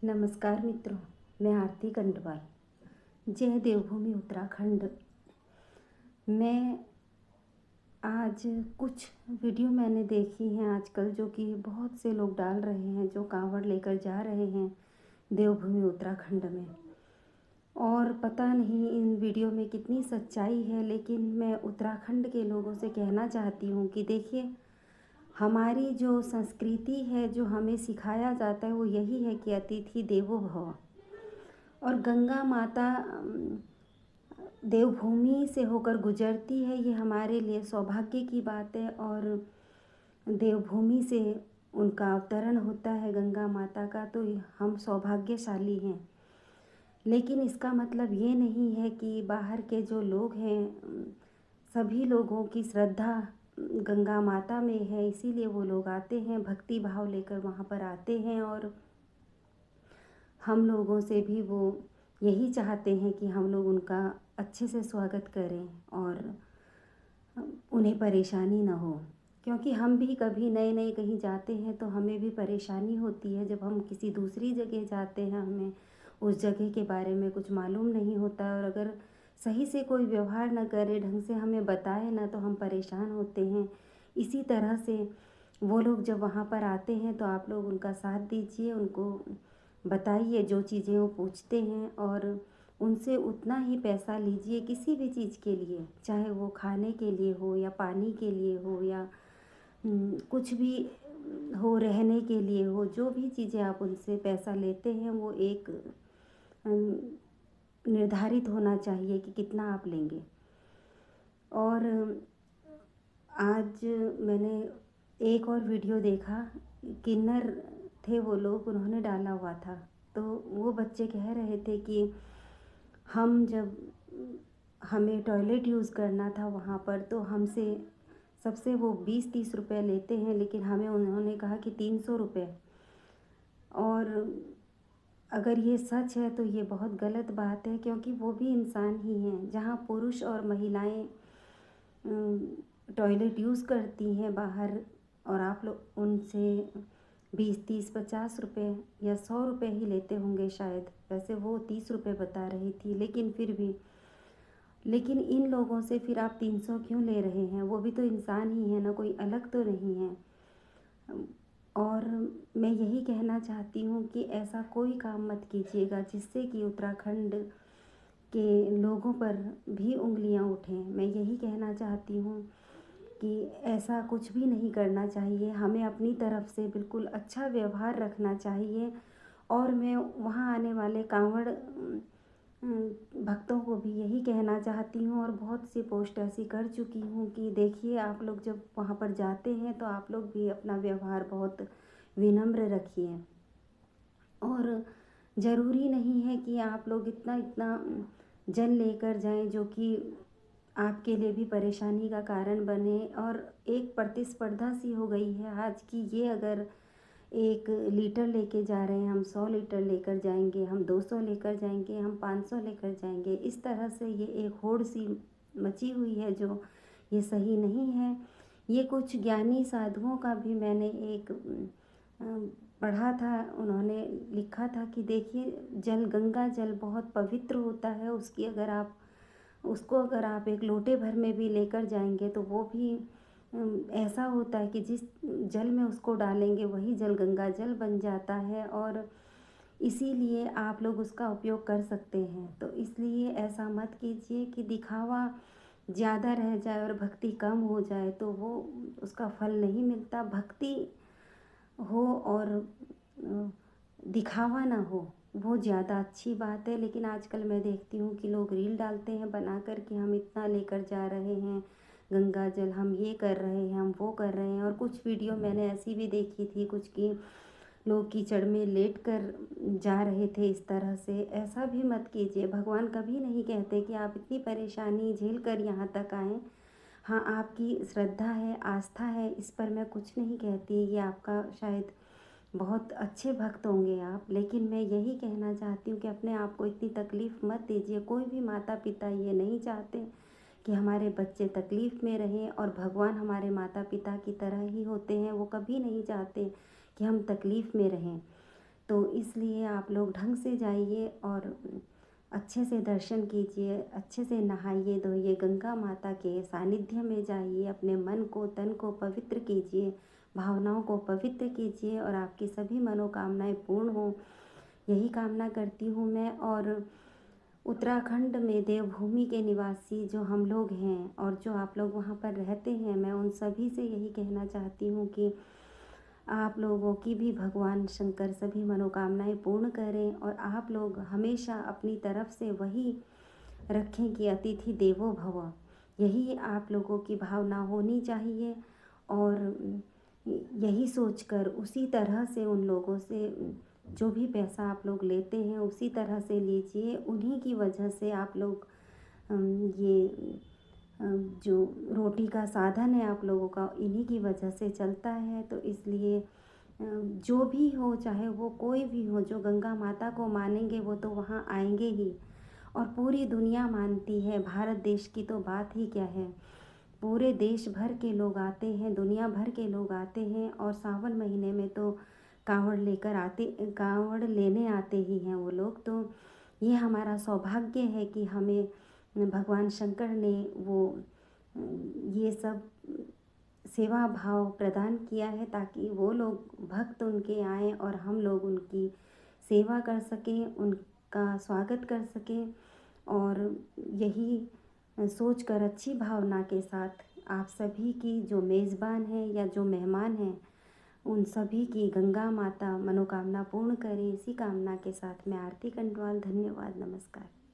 नमस्कार मित्रों, मैं आरती कंडवाल। जय देवभूमि उत्तराखंड। मैं आज कुछ वीडियो मैंने देखी हैं आजकल, जो कि बहुत से लोग डाल रहे हैं, जो कांवड़ लेकर जा रहे हैं देवभूमि उत्तराखंड में। और पता नहीं इन वीडियो में कितनी सच्चाई है, लेकिन मैं उत्तराखंड के लोगों से कहना चाहती हूँ कि देखिए, हमारी जो संस्कृति है, जो हमें सिखाया जाता है, वो यही है कि अतिथि देवो भव। और गंगा माता देवभूमि से होकर गुजरती है, ये हमारे लिए सौभाग्य की बात है। और देवभूमि से उनका अवतरण होता है गंगा माता का, तो हम सौभाग्यशाली हैं। लेकिन इसका मतलब ये नहीं है कि बाहर के जो लोग हैं, सभी लोगों की श्रद्धा गंगा माता में है, इसीलिए वो लोग आते हैं, भक्ति भाव लेकर वहाँ पर आते हैं। और हम लोगों से भी वो यही चाहते हैं कि हम लोग उनका अच्छे से स्वागत करें और उन्हें परेशानी ना हो। क्योंकि हम भी कभी नए नए कहीं जाते हैं तो हमें भी परेशानी होती है। जब हम किसी दूसरी जगह जाते हैं, हमें उस जगह के बारे में कुछ मालूम नहीं होता, और अगर सही से कोई व्यवहार न करे, ढंग से हमें बताए ना, तो हम परेशान होते हैं। इसी तरह से वो लोग जब वहाँ पर आते हैं तो आप लोग उनका साथ दीजिए, उनको बताइए जो चीज़ें वो पूछते हैं, और उनसे उतना ही पैसा लीजिए किसी भी चीज़ के लिए, चाहे वो खाने के लिए हो या पानी के लिए हो या कुछ भी हो, रहने के लिए हो। जो भी चीज़ें आप उनसे पैसा लेते हैं, वो एक निर्धारित होना चाहिए कि कितना आप लेंगे। और आज मैंने एक और वीडियो देखा, किन्नर थे वो लोग, उन्होंने डाला हुआ था। तो वो बच्चे कह रहे थे कि हम जब हमें टॉयलेट यूज़ करना था वहाँ पर, तो हमसे सबसे वो 20-30 रुपए लेते हैं, लेकिन हमें उन्होंने कहा कि 300 रुपये। और अगर ये सच है तो ये बहुत गलत बात है, क्योंकि वो भी इंसान ही हैं। जहाँ पुरुष और महिलाएं टॉयलेट यूज़ करती हैं बाहर, और आप लोग उनसे 20-30-50 रुपये या 100 रुपये ही लेते होंगे शायद। वैसे वो 30 रुपये बता रही थी, लेकिन फिर भी, लेकिन इन लोगों से फिर आप 300 क्यों ले रहे हैं? वो भी तो इंसान ही है ना, कोई अलग तो नहीं है। और मैं यही कहना चाहती हूँ कि ऐसा कोई काम मत कीजिएगा जिससे कि उत्तराखंड के लोगों पर भी उंगलियां उठें। मैं यही कहना चाहती हूँ कि ऐसा कुछ भी नहीं करना चाहिए। हमें अपनी तरफ से बिल्कुल अच्छा व्यवहार रखना चाहिए। और मैं वहाँ आने वाले कांवड़ भक्तों को भी यही कहना चाहती हूँ, और बहुत सी पोस्ट ऐसी कर चुकी हूँ कि देखिए, आप लोग जब वहाँ पर जाते हैं तो आप लोग भी अपना व्यवहार बहुत विनम्र रखिए। और ज़रूरी नहीं है कि आप लोग इतना इतना जल लेकर जाएं, जो कि आपके लिए भी परेशानी का कारण बने। और एक प्रतिस्पर्धा सी हो गई है आज की, ये अगर 1 लीटर लेके जा रहे हैं, हम 100 लीटर लेकर जाएंगे, हम 200 लेकर जाएंगे, हम 500 लेकर जाएंगे। इस तरह से ये एक होड़ सी मची हुई है, जो ये सही नहीं है। ये कुछ ज्ञानी साधुओं का भी मैंने एक पढ़ा था, उन्होंने लिखा था कि देखिए, जल, गंगा जल बहुत पवित्र होता है। उसको अगर आप 1 लोटे भर में भी लेकर जाएंगे तो वो भी ऐसा होता है कि जिस जल में उसको डालेंगे वही जल गंगा जल बन जाता है। और इसीलिए आप लोग उसका उपयोग कर सकते हैं। तो इसलिए ऐसा मत कीजिए कि दिखावा ज़्यादा रह जाए और भक्ति कम हो जाए, तो वो उसका फल नहीं मिलता। भक्ति हो और दिखावा ना हो, वो ज़्यादा अच्छी बात है। लेकिन आजकल मैं देखती हूँ कि लोग रील डालते हैं बना कर कि हम इतना लेकर जा रहे हैं गंगा जल, हम ये कर रहे हैं, हम वो कर रहे हैं। और कुछ वीडियो मैंने ऐसी भी देखी थी कुछ कि लोग कीचड़ में लेट कर जा रहे थे इस तरह से। ऐसा भी मत कीजिए। भगवान कभी नहीं कहते कि आप इतनी परेशानी झेल कर यहाँ तक आएँ। हाँ, आपकी श्रद्धा है, आस्था है, इस पर मैं कुछ नहीं कहती। ये आपका शायद बहुत अच्छे भक्त होंगे आप, लेकिन मैं यही कहना चाहती हूँ कि अपने आप को इतनी तकलीफ़ मत दीजिए। कोई भी माता पिता ये नहीं चाहते कि हमारे बच्चे तकलीफ़ में रहें, और भगवान हमारे माता पिता की तरह ही होते हैं। वो कभी नहीं चाहते कि हम तकलीफ़ में रहें। तो इसलिए आप लोग ढंग से जाइए और अच्छे से दर्शन कीजिए, अच्छे से नहाइए धोइए, गंगा माता के सानिध्य में जाइए, अपने मन को तन को पवित्र कीजिए, भावनाओं को पवित्र कीजिए और आपकी सभी मनोकामनाएं पूर्ण हों, यही कामना करती हूँ मैं। और उत्तराखंड में देवभूमि के निवासी जो हम लोग हैं और जो आप लोग वहाँ पर रहते हैं, मैं उन सभी से यही कहना चाहती हूँ कि आप लोगों की भी भगवान शंकर सभी मनोकामनाएं पूर्ण करें और आप लोग हमेशा अपनी तरफ से वही रखें कि अतिथि देवो भव, यही आप लोगों की भावना होनी चाहिए। और यही सोचकर उसी तरह से उन लोगों से जो भी पैसा आप लोग लेते हैं उसी तरह से लीजिए। उन्हीं की वजह से आप लोग ये जो रोटी का साधन है आप लोगों का इन्हीं की वजह से चलता है। तो इसलिए जो भी हो, चाहे वो कोई भी हो, जो गंगा माता को मानेंगे वो तो वहाँ आएंगे ही। और पूरी दुनिया मानती है, भारत देश की तो बात ही क्या है, पूरे देश भर के लोग आते हैं, दुनिया भर के लोग आते हैं। और सावन महीने में तो कांवड़ लेने आते ही हैं वो लोग। तो ये हमारा सौभाग्य है कि हमें भगवान शंकर ने वो ये सब सेवा भाव प्रदान किया है ताकि वो लोग भक्त उनके आएँ और हम लोग उनकी सेवा कर सकें, उनका स्वागत कर सकें। और यही सोचकर अच्छी भावना के साथ आप सभी की जो मेज़बान हैं या जो मेहमान हैं उन सभी की गंगा माता मनोकामना पूर्ण करें। इसी कामना के साथ मैं आरती कंटवाल, धन्यवाद, नमस्कार।